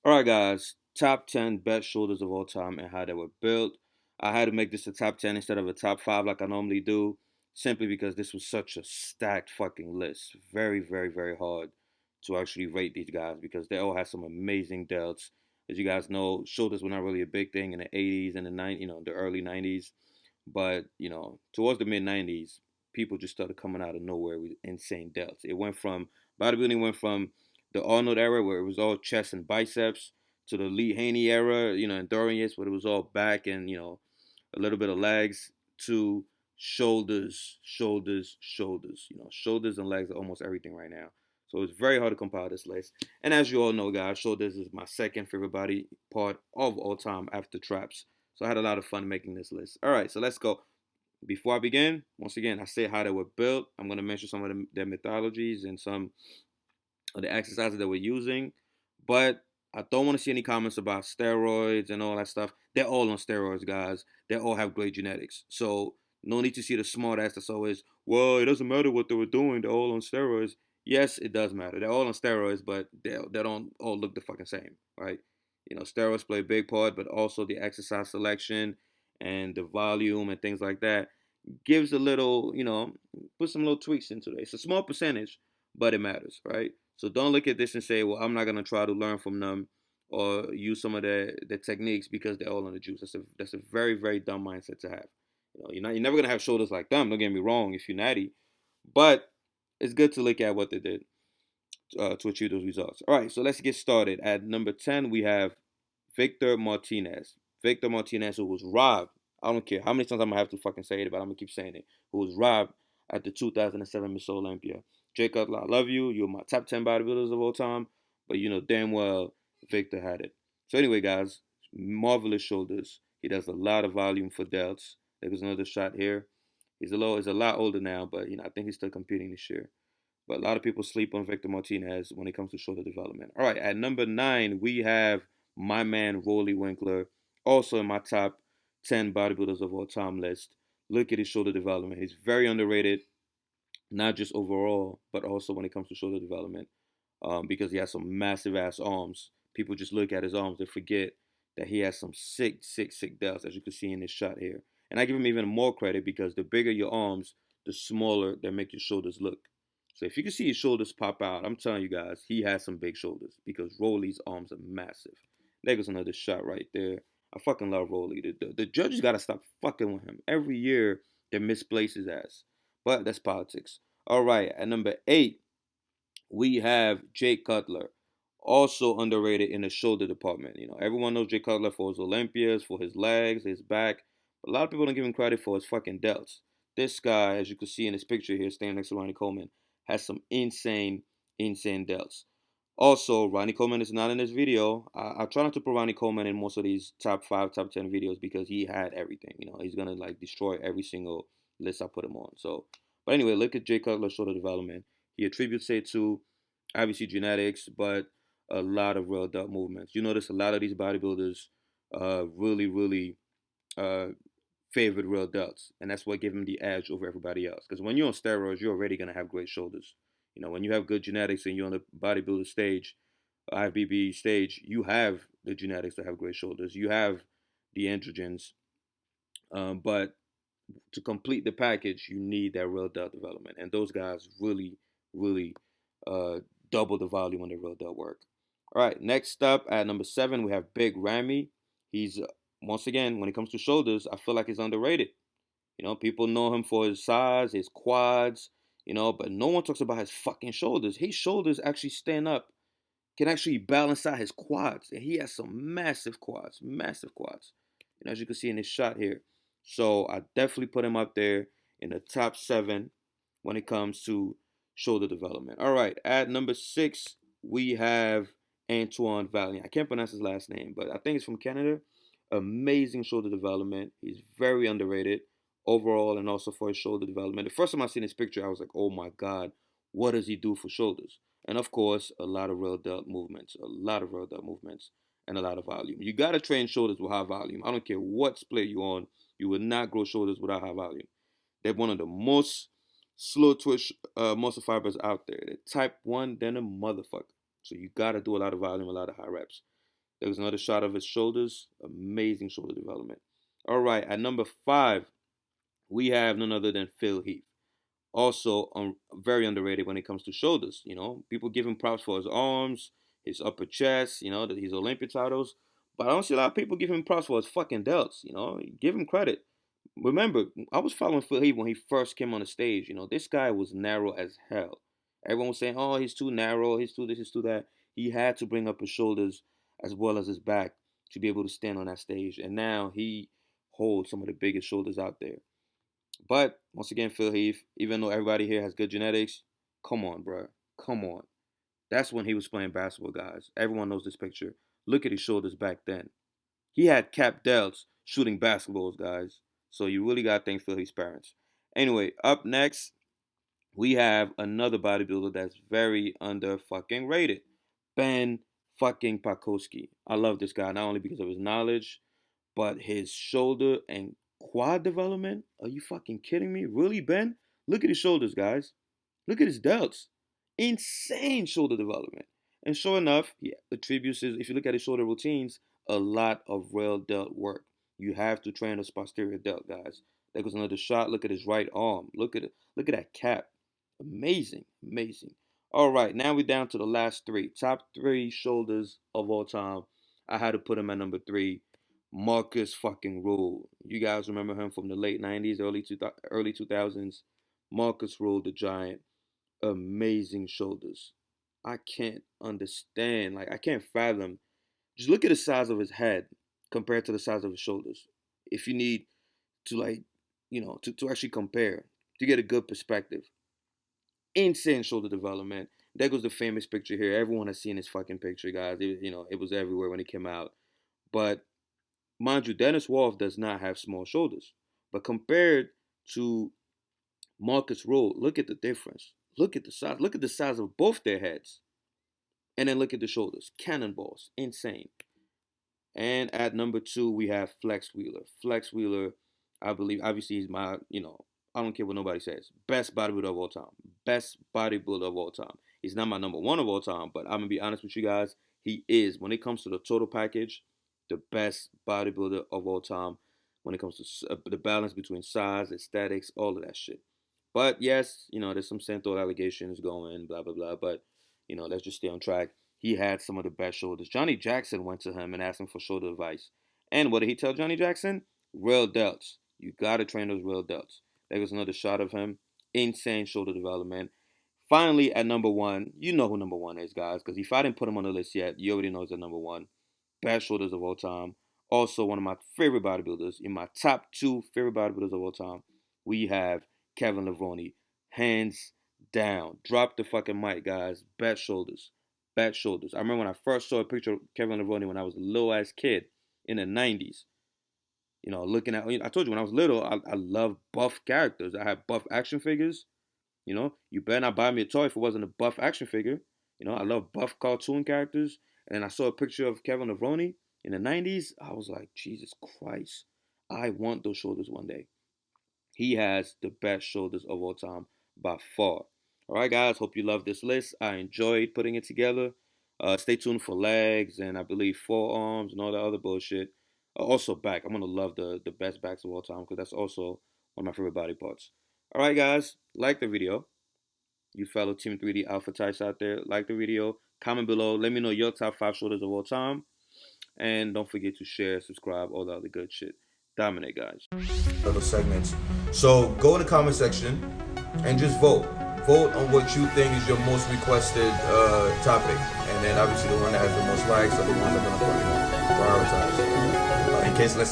All right, guys. Top 10 best shoulders of all time and how they were built. I had to make this a top 10 instead of a top 5 like I normally do, simply because this was such a stacked fucking list. Very, very, very hard to actually rate these guys because they all had some amazing delts. As you guys know, shoulders were not really a big thing in the 80s and the 90s, the early 90s. But, towards the mid 90s, people just started coming out of nowhere with insane delts. Bodybuilding went from the Arnold era where it was all chest and biceps to the Lee Haney era, endurance where it was all back and, a little bit of legs to shoulders. Shoulders and legs are almost everything right now. So it's very hard to compile this list. And as you all know, guys, shoulders is my second favorite body part of all time after traps. So I had a lot of fun making this list. All right, so let's go. Before I begin, once again, I say how they were built. I'm going to mention some of their mythologies and some of the exercises that we're using. But I don't want to see any comments about steroids and all that stuff. They're all on steroids, guys. They all have great genetics. So no need to see the smart ass that's always, well, it doesn't matter what they were doing. They're all on steroids. Yes, it does matter. They're all on steroids, but they don't all look the fucking same, right? Steroids play a big part, but also the exercise selection and the volume and things like that gives a little, put some little tweaks into it. It's a small percentage, but it matters, right? So don't look at this and say, well, I'm not gonna try to learn from them or use some of the techniques because they're all on the juice. That's a very, very dumb mindset to have. You're never gonna have shoulders like them. Don't get me wrong if you're natty, but it's good to look at what they did to achieve those results. All right, so let's get started. At number 10, we have Victor Martinez. Victor Martinez, who was robbed. I don't care how many times I'm gonna have to fucking say it, but I'm gonna keep saying it. Who was robbed at the 2007 Miss Olympia. Jay Cutler, I love you. You're my top 10 bodybuilders of all time, but you know damn well Victor had it. So anyway, guys, marvelous shoulders. He does a lot of volume for delts. There was another shot here. He's a lot older now, but I think he's still competing this year. But a lot of people sleep on Victor Martinez when it comes to shoulder development. All right, at number 9, we have my man Rolly Winkler, also in my top 10 bodybuilders of all time list. Look at his shoulder development. He's very underrated, not just overall, but also when it comes to shoulder development, because he has some massive ass arms. People just look at his arms and forget that he has some sick, sick, sick delts, as you can see in this shot here. And I give him even more credit because the bigger your arms, the smaller they make your shoulders look. So if you can see his shoulders pop out, I'm telling you guys, he has some big shoulders because Rolly's arms are massive. There goes another shot right there. I fucking love Rolly. The judges got to stop fucking with him. Every year, they misplace his ass. But that's politics. All right, at number 8, we have Jake Cutler, also underrated in the shoulder department. Everyone knows Jake Cutler for his Olympias, for his legs, his back. But a lot of people don't give him credit for his fucking delts. This guy, as you can see in this picture here, standing next to Ronnie Coleman, has some insane, insane delts. Also, Ronnie Coleman is not in this video. I try not to put Ronnie Coleman in most of these top 5, top 10 videos because he had everything. He's gonna like destroy every single list I put him on. So, but anyway, look at Jay Cutler's shoulder development. He attributes it to obviously genetics, but a lot of real delt movements. You notice a lot of these bodybuilders really, really uh, favored real delts, and that's what gave him the edge over everybody else. Because when you're on steroids, you're already gonna have great shoulders. When you have good genetics and you're on the bodybuilder stage, IFBB stage, you have the genetics to have great shoulders. You have the androgens, but to complete the package, you need that real delt development, and those guys really, really uh, double the volume on their real delt work. All right, next up at number 7, we have Big Ramy. He's once again, when it comes to shoulders, I feel like he's underrated. People know him for his size, his quads, but no one talks about his fucking shoulders. His shoulders actually stand up, can actually balance out his quads. And he has some massive quads, massive quads. As you can see in this shot here. So I definitely put him up there in the top 7 when it comes to shoulder development. All right, at number 6, we have Antoine Vallon. I can't pronounce his last name, but I think he's from Canada. Amazing shoulder development. He's very underrated overall and also for his shoulder development. The first time I seen this picture, I was like, oh my God, what does he do for shoulders? And of course, a lot of real delt movements, and a lot of volume. You got to train shoulders with high volume. I don't care what split you're on, you will not grow shoulders without high volume. They're one of the most slow twitch muscle fibers out there. They're type 1, then a motherfucker. So you got to do a lot of volume, a lot of high reps. There was another shot of his shoulders. Amazing shoulder development. All right, at number 5, we have none other than Phil Heath. Also, very underrated when it comes to shoulders. You know, people give him props for his arms, his upper chest, you know, his Olympic titles. But I don't see a lot of people giving him props for his fucking delts. You know, give him credit. Remember, I was following Phil Heath when he first came on the stage. You know, this guy was narrow as hell. Everyone was saying, oh, he's too narrow, he's too this, he's too that. He had to bring up his shoulders as well as his back to be able to stand on that stage. And now he holds some of the biggest shoulders out there. But once again, Phil Heath, even though everybody here has good genetics, come on, bro. Come on. That's when he was playing basketball, guys. Everyone knows this picture. Look at his shoulders back then. He had cap delts shooting basketballs, guys. So you really got to thank Phil Heath's parents. Anyway, up next, we have another bodybuilder that's very under fucking rated. Ben fucking Pukowski. I love this guy, not only because of his knowledge, but his shoulder and quad development. Are you fucking kidding me? Really, Ben? Look at his shoulders, guys. Look at his delts. Insane shoulder development. And sure enough, he attributes his, if you look at his shoulder routines, a lot of real delt work. You have to train his posterior delt, guys. There goes another shot. Look at his right arm. Look at it. Look at that cap. Amazing. Amazing. All right, now we're down to the last 3. Top 3 shoulders of all time. I had to put him at number 3. Marcus fucking Rule. You guys remember him from the late 90s, early 2000s. Marcus Rule, the Giant. Amazing shoulders. I can't understand. Like, I can't fathom. Just look at the size of his head compared to the size of his shoulders. If you need to, like, you know, to actually compare, to get a good perspective. Insane shoulder development. There goes the famous picture here. Everyone has seen this fucking picture, guys. It was everywhere when it came out. But mind you, Dennis Wolf does not have small shoulders. But compared to Marcus Rule, look at the difference. Look at the size. Look at the size of both their heads. And then look at the shoulders. Cannonballs. Insane. And at number 2, we have Flex Wheeler. Flex Wheeler, I believe, obviously, he's my, I don't care what nobody says. Best bodybuilder of all time. Best bodybuilder of all time. He's not my number 1 of all time, but I'm going to be honest with you guys. He is, when it comes to the total package, the best bodybuilder of all time. When it comes to the balance between size, aesthetics, all of that shit. But yes, there's some Santo allegations going, blah, blah, blah. But, let's just stay on track. He had some of the best shoulders. Johnny Jackson went to him and asked him for shoulder advice. And what did he tell Johnny Jackson? Real delts. You got to train those real delts. There was another shot of him. Insane shoulder development. Finally, at number 1, you know who number 1 is, guys. Because if I didn't put him on the list yet, you already know he's at number 1. Best shoulders of all time. Also, one of my favorite bodybuilders. In my top 2 favorite bodybuilders of all time, we have Kevin Levrone. Hands down. Drop the fucking mic, guys. Best shoulders. Best shoulders. I remember when I first saw a picture of Kevin Levrone when I was a little-ass kid in the 90s. Looking at, I told you when I was little, I loved buff characters. I had buff action figures. You better not buy me a toy if it wasn't a buff action figure. I love buff cartoon characters. And then I saw a picture of Kevin Levrone in the 90s. I was like, Jesus Christ. I want those shoulders one day. He has the best shoulders of all time by far. All right, guys. Hope you love this list. I enjoyed putting it together. Stay tuned for legs and I believe forearms and all that other bullshit. Also back. I'm going to love the best backs of all time because that's also one of my favorite body parts. All right, guys. Like the video. You fellow Team 3D Alpha types out there. Like the video. Comment below. Let me know your top 5 shoulders of all time. And don't forget to share, subscribe, all the other good shit. Dominate, guys. Other segments. So go in the comment section and just vote. Vote on what you think is your most requested topic. And then obviously the one that has the most likes are the ones that I'm going to prioritize. In case let's